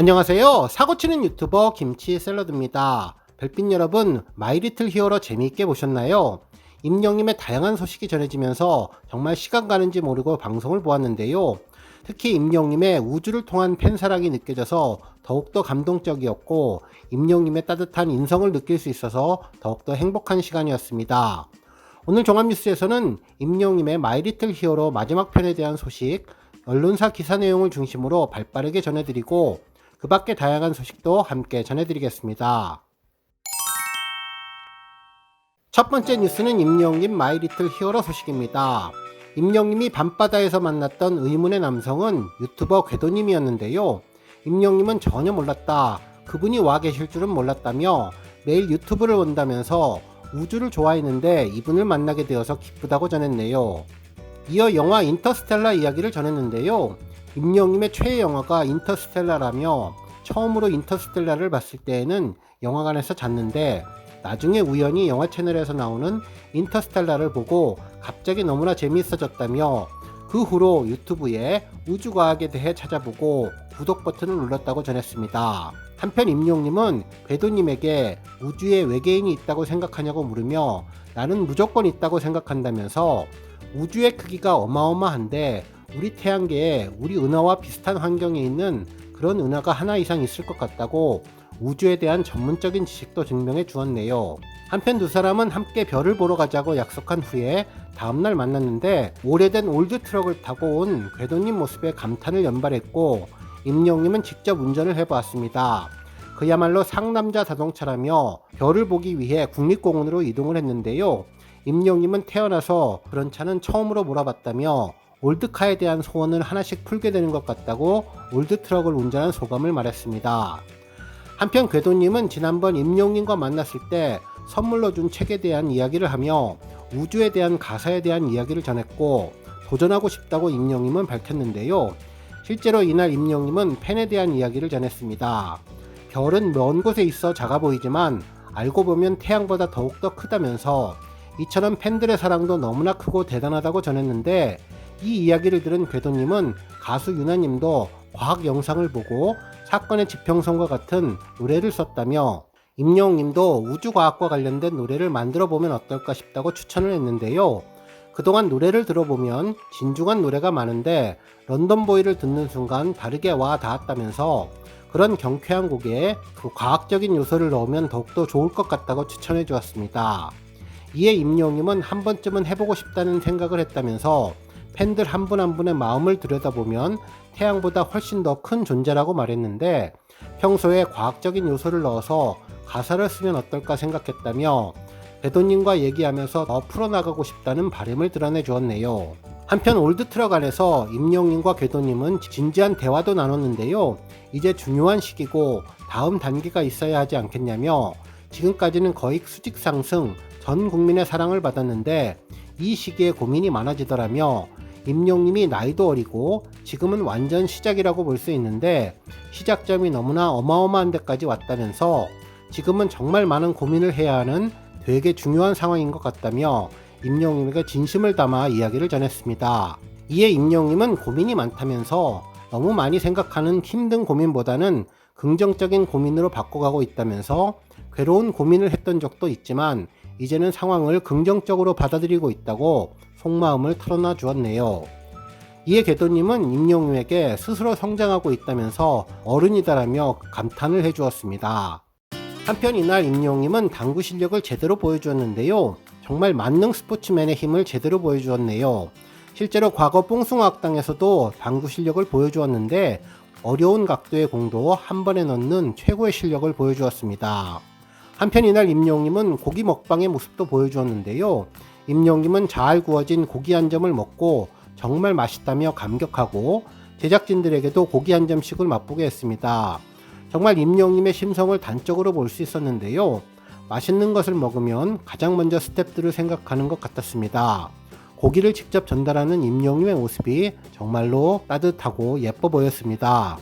안녕하세요. 사고치는 유튜버 김치샐러드입니다. 별빛 여러분, 마이리틀 히어로 재미있게 보셨나요? 임영님의 다양한 소식이 전해지면서 정말 시간 가는지 모르고 방송을 보았는데요. 특히 임영님의 우주를 통한 팬사랑이 느껴져서 더욱더 감동적이었고, 임영님의 따뜻한 인성을 느낄 수 있어서 더욱더 행복한 시간이었습니다. 오늘 종합뉴스에서는 임영님의 마이리틀 히어로 마지막 편에 대한 소식, 언론사 기사 내용을 중심으로 발빠르게 전해드리고, 그 밖의 다양한 소식도 함께 전해드리겠습니다. 첫 번째 뉴스는 임영님 마이리틀 히어로 소식입니다. 임영님이 밤바다에서 만났던 의문의 남성은 유튜버 궤도님이었는데요. 임영님은 전혀 몰랐다, 그분이 와 계실 줄은 몰랐다며 매일 유튜브를 본다면서 우주를 좋아했는데 이분을 만나게 되어서 기쁘다고 전했네요. 이어 영화 인터스텔라 이야기를 전했는데요. 임영님의 최애 영화가 인터스텔라라며 처음으로 인터스텔라를 봤을 때에는 영화관에서 잤는데 나중에 우연히 영화 채널에서 나오는 인터스텔라를 보고 갑자기 너무나 재미있어졌다며 그 후로 유튜브에 우주과학에 대해 찾아보고 구독 버튼을 눌렀다고 전했습니다. 한편 임영님은 궤도님에게 우주에 외계인이 있다고 생각하냐고 물으며 나는 무조건 있다고 생각한다면서 우주의 크기가 어마어마한데 우리 태양계에 우리 은하와 비슷한 환경에 있는 그런 은하가 하나 이상 있을 것 같다고 우주에 대한 전문적인 지식도 증명해 주었네요. 한편 두 사람은 함께 별을 보러 가자고 약속한 후에 다음날 만났는데 오래된 올드 트럭을 타고 온 궤도님 모습에 감탄을 연발했고 임영님은 직접 운전을 해보았습니다. 그야말로 상남자 자동차라며 별을 보기 위해 국립공원으로 이동을 했는데요. 임영님은 태어나서 그런 차는 처음으로 몰아봤다며 올드카에 대한 소원을 하나씩 풀게 되는 것 같다고 올드트럭을 운전한 소감을 말했습니다. 한편 궤도님은 지난번 임영님과 만났을 때 선물로 준 책에 대한 이야기를 하며 우주에 대한 가사에 대한 이야기를 전했고 도전하고 싶다고 임영님은 밝혔는데요. 실제로 이날 임영님은 팬에 대한 이야기를 전했습니다. 별은 먼 곳에 있어 작아 보이지만 알고 보면 태양보다 더욱더 크다면서 이처럼 팬들의 사랑도 너무나 크고 대단하다고 전했는데 이 이야기를 들은 궤도님은 가수 유나님도 과학 영상을 보고 사건의 지평선과 같은 노래를 썼다며 임영님도 우주과학과 관련된 노래를 만들어 보면 어떨까 싶다고 추천을 했는데요. 그동안 노래를 들어보면 진중한 노래가 많은데 런던보이를 듣는 순간 다르게 와 닿았다면서 그런 경쾌한 곡에 그 과학적인 요소를 넣으면 더욱더 좋을 것 같다고 추천해 주었습니다. 이에 임영님은 한 번쯤은 해보고 싶다는 생각을 했다면서 팬들 한 분 한 분의 마음을 들여다보면 태양보다 훨씬 더 큰 존재라고 말했는데 평소에 과학적인 요소를 넣어서 가사를 쓰면 어떨까 생각했다며 궤도님과 얘기하면서 더 풀어나가고 싶다는 바람을 드러내 주었네요. 한편 올드트럭 안에서 임영님과 궤도님은 진지한 대화도 나눴는데요. 이제 중요한 시기고 다음 단계가 있어야 하지 않겠냐며 지금까지는 거의 수직 상승, 전 국민의 사랑을 받았는데 이 시기에 고민이 많아지더라며 임영님이 나이도 어리고 지금은 완전 시작이라고 볼 수 있는데 시작점이 너무나 어마어마한 데까지 왔다면서 지금은 정말 많은 고민을 해야 하는 되게 중요한 상황인 것 같다며 임영님에게 진심을 담아 이야기를 전했습니다. 이에 임영님은 고민이 많다면서 너무 많이 생각하는 힘든 고민보다는 긍정적인 고민으로 바꿔가고 있다면서 괴로운 고민을 했던 적도 있지만 이제는 상황을 긍정적으로 받아들이고 있다고 속마음을 털어놔 주었네요. 이에 궤도님은 임영님에게 스스로 성장하고 있다면서 어른이다라며 감탄을 해주었습니다. 한편 이날 임영님은 당구 실력을 제대로 보여주었는데요. 정말 만능 스포츠맨의 힘을 제대로 보여주었네요. 실제로 과거 뽕숭아학당에서도 당구 실력을 보여주었는데 어려운 각도의 공도 한 번에 넣는 최고의 실력을 보여주었습니다. 한편 이날 임영님은 고기 먹방의 모습도 보여주었는데요. 임영님은 잘 구워진 고기 한 점을 먹고 정말 맛있다며 감격하고 제작진들에게도 고기 한 점씩을 맛보게 했습니다. 정말 임영님의 심성을 단적으로 볼 수 있었는데요. 맛있는 것을 먹으면 가장 먼저 스태프들을 생각하는 것 같았습니다. 고기를 직접 전달하는 임영님의 모습이 정말로 따뜻하고 예뻐 보였습니다.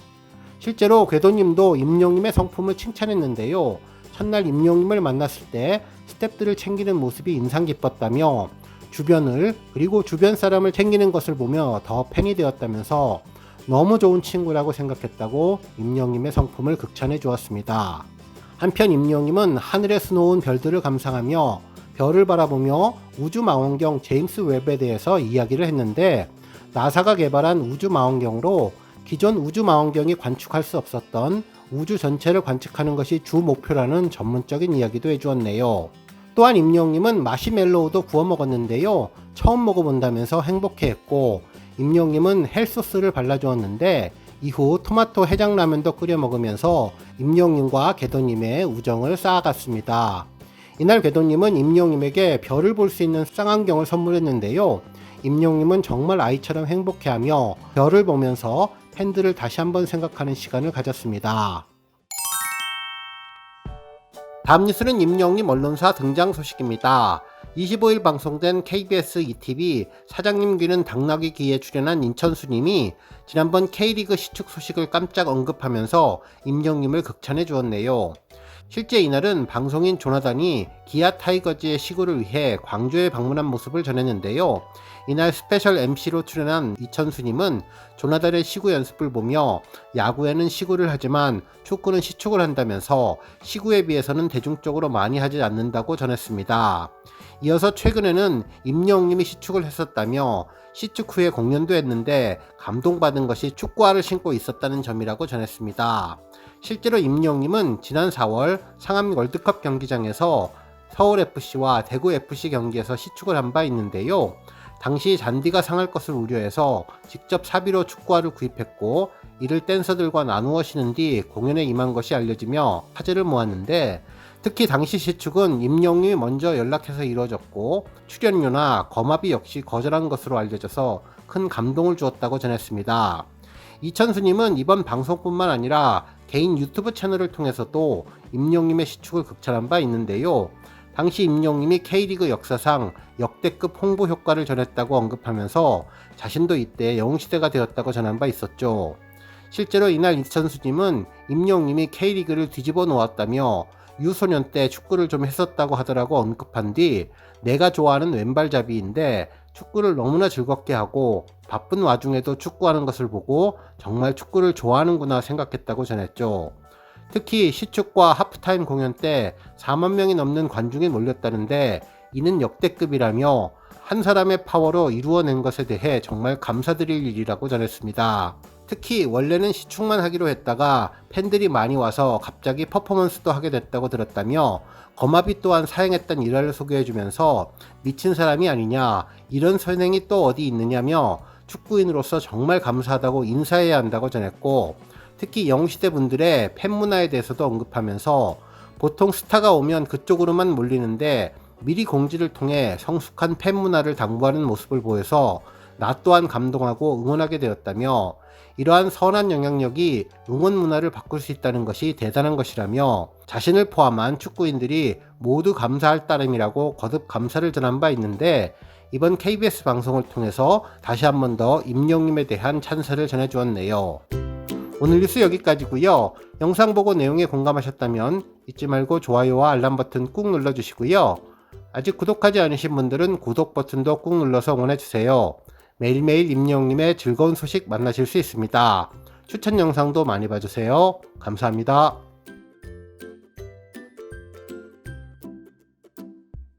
실제로 궤도님도 임영님의 성품을 칭찬했는데요. 첫날 임영님을 만났을 때 스태프들을 챙기는 모습이 인상 깊었다며 주변을 그리고 주변 사람을 챙기는 것을 보며 더 팬이 되었다면서 너무 좋은 친구라고 생각했다고 임영님의 성품을 극찬해 주었습니다. 한편 임영님은 하늘에서 놓은 별들을 감상하며 별을 바라보며 우주망원경 제임스 웹에 대해서 이야기를 했는데, 나사가 개발한 우주망원경으로 기존 우주망원경이 관측할 수 없었던 우주 전체를 관측하는 것이 주 목표라는 전문적인 이야기도 해주었네요. 또한 임영님은 마시멜로우도 구워 먹었는데요, 처음 먹어본다면서 행복해했고, 임영님은 헬소스를 발라주었는데 이후 토마토 해장라면도 끓여 먹으면서 임영님과 궤도님의 우정을 쌓아갔습니다. 이날 궤도님은 임영님에게 별을 볼 수 있는 쌍안경을 선물했는데요, 임영님은 정말 아이처럼 행복해하며 별을 보면서 팬들을 다시 한번 생각하는 시간을 가졌습니다. 다음 뉴스는 임영님 언론사 등장 소식입니다. 25일 방송된 KBS ETV 사장님 귀는 당나귀 귀에 출연한 인천수님이 지난번 K리그 시축 소식을 깜짝 언급하면서 임영님을 극찬해 주었네요. 실제 이날은 방송인 조나단이 기아 타이거즈의 시구를 위해 광주에 방문한 모습을 전했는데요. 이날 스페셜 MC로 출연한 이천수님은 조나단의 시구 연습을 보며 야구에는 시구를 하지만 축구는 시축을 한다면서 시구에 비해서는 대중적으로 많이 하지 않는다고 전했습니다. 이어서 최근에는 임영님이 시축을 했었다며 시축 후에 공연도 했는데 감동받은 것이 축구화를 신고 있었다는 점이라고 전했습니다. 실제로 임영님은 지난 4월 상암 월드컵 경기장에서 서울FC와 대구FC 경기에서 시축을 한 바 있는데요. 당시 잔디가 상할 것을 우려해서 직접 사비로 축구화를 구입했고, 이를 댄서들과 나누어 신은 뒤 공연에 임한 것이 알려지며 화제를 모았는데, 특히 당시 시축은 임영님이 먼저 연락해서 이루어졌고 출연료나 거마비 역시 거절한 것으로 알려져서 큰 감동을 주었다고 전했습니다. 이천수님은 이번 방송뿐만 아니라 개인 유튜브 채널을 통해서도 임영님의 시축을 극찬한 바 있는데요. 당시 임영님이 K리그 역사상 역대급 홍보 효과를 전했다고 언급하면서 자신도 이때 영웅시대가 되었다고 전한 바 있었죠. 실제로 이날 이천수님은 임영님이 K리그를 뒤집어 놓았다며 유소년 때 축구를 좀 했었다고 하더라고 언급한 뒤, 내가 좋아하는 왼발잡이인데 축구를 너무나 즐겁게 하고 바쁜 와중에도 축구하는 것을 보고 정말 축구를 좋아하는구나 생각했다고 전했죠. 특히 시축과 하프타임 공연 때 4만 명이 넘는 관중이 몰렸다는데 이는 역대급이라며 한 사람의 파워로 이루어낸 것에 대해 정말 감사드릴 일이라고 전했습니다. 특히 원래는 시축만 하기로 했다가 팬들이 많이 와서 갑자기 퍼포먼스도 하게 됐다고 들었다며 거마비 또한 사용했던 일화를 소개해주면서 미친 사람이 아니냐, 이런 선행이 또 어디 있느냐며 축구인으로서 정말 감사하다고 인사해야 한다고 전했고, 특히 영웅시대 분들의 팬문화에 대해서도 언급하면서 보통 스타가 오면 그쪽으로만 몰리는데 미리 공지를 통해 성숙한 팬문화를 당부하는 모습을 보여서 나 또한 감동하고 응원하게 되었다며, 이러한 선한 영향력이 응원 문화를 바꿀 수 있다는 것이 대단한 것이라며 자신을 포함한 축구인들이 모두 감사할 따름이라고 거듭 감사를 전한 바 있는데, 이번 KBS 방송을 통해서 다시 한 번 더 임영님에 대한 찬사를 전해주었네요. 오늘 뉴스 여기까지고요. 영상 보고 내용에 공감하셨다면 잊지 말고 좋아요와 알람 버튼 꾹 눌러주시고요. 아직 구독하지 않으신 분들은 구독 버튼도 꾹 눌러서 응원해주세요. 매일매일 임영님의 즐거운 소식 만나실 수 있습니다. 추천 영상도 많이 봐주세요. 감사합니다.